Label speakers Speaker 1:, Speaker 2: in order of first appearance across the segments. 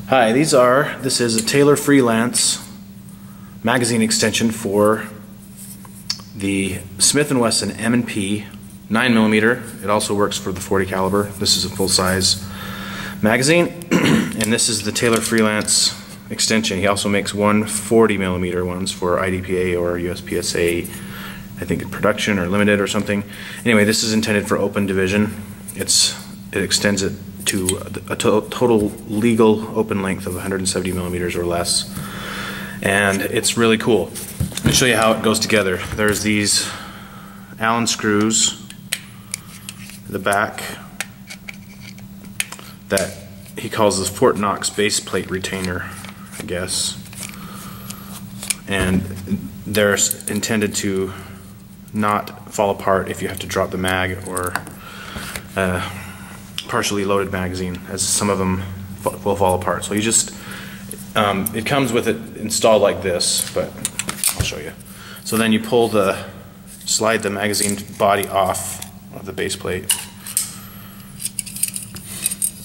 Speaker 1: Hi, this is a Taylor Freelance magazine extension for the Smith & Wesson M&P 9mm. It also works for the .40 caliber. This is a full-size magazine, and this is the Taylor Freelance extension. He also makes 140mm ones for IDPA or USPSA, I think production or limited or something. Anyway, this is intended for open division. It extends it to a total legal open length of 170mm or less, and it's really cool. Let me show you how it goes together. There's these Allen screws at the back that he calls this Fort Knox baseplate retainer, I guess, and they're intended to not fall apart if you have to drop the mag or partially loaded magazine, as some of them will fall apart. So you just, it comes with it installed like this, but I'll show you. So then you slide the magazine body off of the base plate,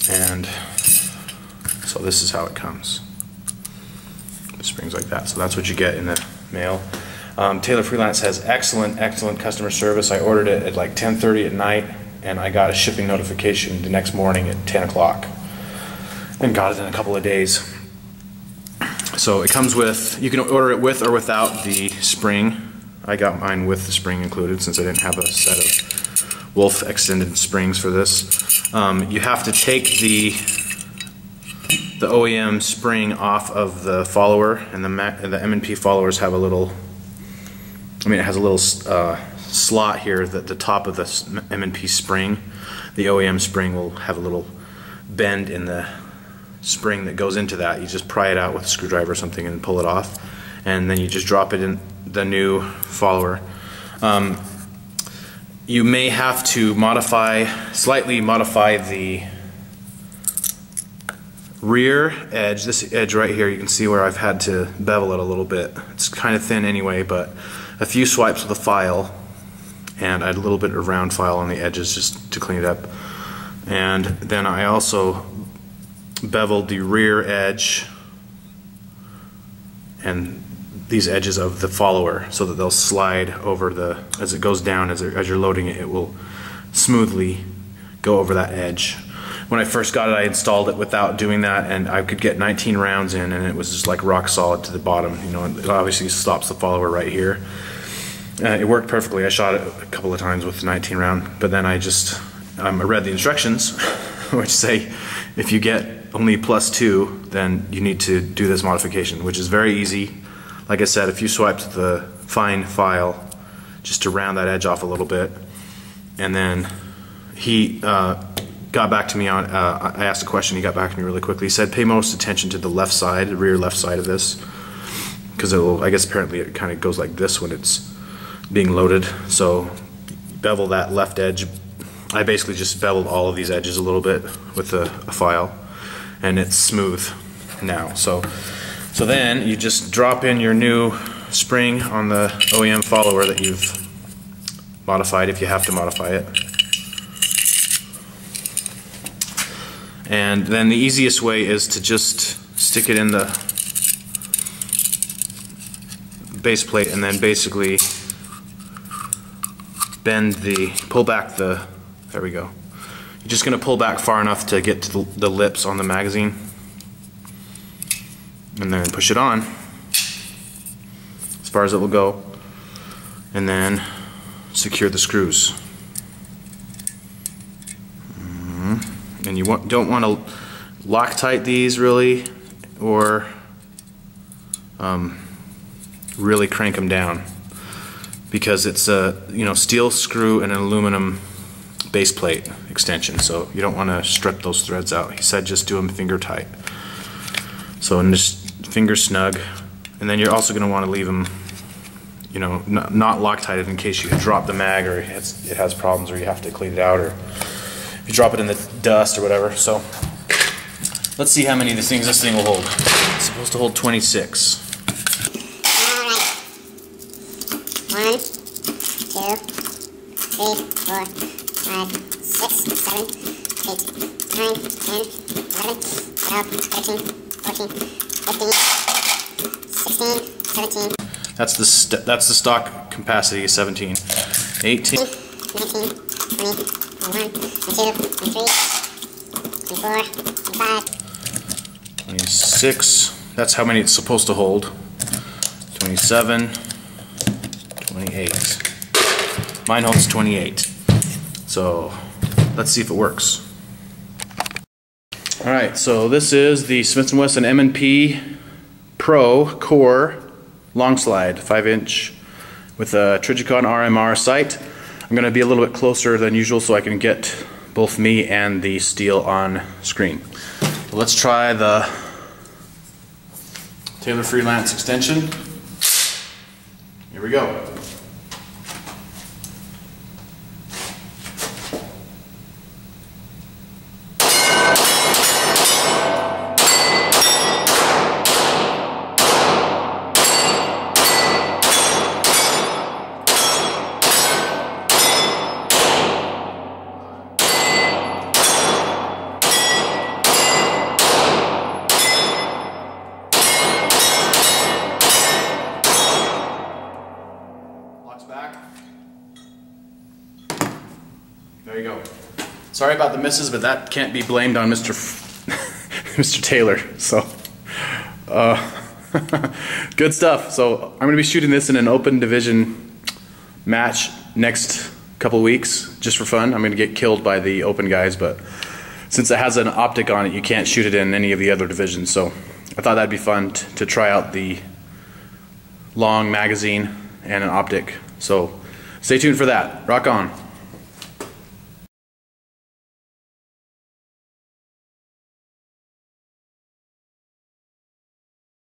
Speaker 1: and so this is how it comes. It springs like that. So that's what you get in the mail. Taylor Freelance has excellent customer service. I ordered it at like 10:30 at night, and I got a shipping notification the next morning at 10 o'clock and got it in a couple of days. So it comes with, you can order it with or without the spring. I got mine with the spring included since I didn't have a set of Wolf extended springs for this. You have to take the OEM spring off of the follower, and the M&P followers have a little, it has a little slot here at the top of the M&P spring. The OEM spring will have a little bend in the spring that goes into that. You just pry it out with a screwdriver or something and pull it off, and then you just drop it in the new follower. You may have to slightly modify the rear edge. This edge right here, you can see where I've had to bevel it a little bit. It's kind of thin anyway, but a few swipes with a file, and I had a little bit of round file on the edges just to clean it up. And then I also beveled the rear edge and these edges of the follower so that they'll slide over as it goes down, as you're loading it, it will smoothly go over that edge. When I first got it, I installed it without doing that, and I could get 19 rounds in, and it was just like rock solid to the bottom. You know, it obviously stops the follower right here. It worked perfectly. I shot it a couple of times with 19 round, but then I read the instructions, which say if you get only +2, then you need to do this modification, which is very easy. Like I said, a few swipes with the fine file just to round that edge off a little bit, and then he got back to me on, I asked a question, he got back to me really quickly. He said pay most attention to the left side, the rear left side of this, because I guess apparently it kind of goes like this when it's being loaded. So bevel that left edge. I basically just beveled all of these edges a little bit with a file, and it's smooth now. So then you just drop in your new spring on the OEM follower that you've modified, if you have to modify it. And then the easiest way is to just stick it in the base plate and then basically pull back there we go. You're just going to pull back far enough to get to the lips on the magazine, and then push it on as far as it will go, and then secure the screws. And you don't want to Loctite these really, or really crank them down, because it's a steel screw and an aluminum base plate extension, so you don't want to strip those threads out. He said just do them finger tight, so just finger snug. And then you're also going to want to leave them not Loctited in case you drop the mag, or it has problems, or you have to clean it out, or if you drop it in the dust or whatever. So let's see how many of these things this thing will hold. It's supposed to hold 26.
Speaker 2: Alright. 1, 2, 3, 4, 5, 6, 7, 8, 9, 10, 11, 12, 13, 14, 15, 16, 17.
Speaker 1: That's the stock capacity, 17. 18.
Speaker 2: 19, 20, 21, 22, 23, 24, 25.
Speaker 1: 26. That's how many it's supposed to hold. 27. 28. Mine holds 28. So let's see if it works. Alright, so this is the Smith & Wesson M&P Pro c.o.r.e long slide, 5-inch with a Trijicon RMR sight. I'm going to be a little bit closer than usual so I can get both me and the steel on screen. So let's try the Taylor Freelance extension. Here we go. Back. There you go. Sorry about the misses, but that can't be blamed on Mr. Mr. Taylor. So, good stuff. So I'm going to be shooting this in an open division match next couple weeks, just for fun. I'm going to get killed by the open guys, but since it has an optic on it, you can't shoot it in any of the other divisions. So I thought that'd be fun to try out the long magazine and an optic. So stay tuned for that. Rock on.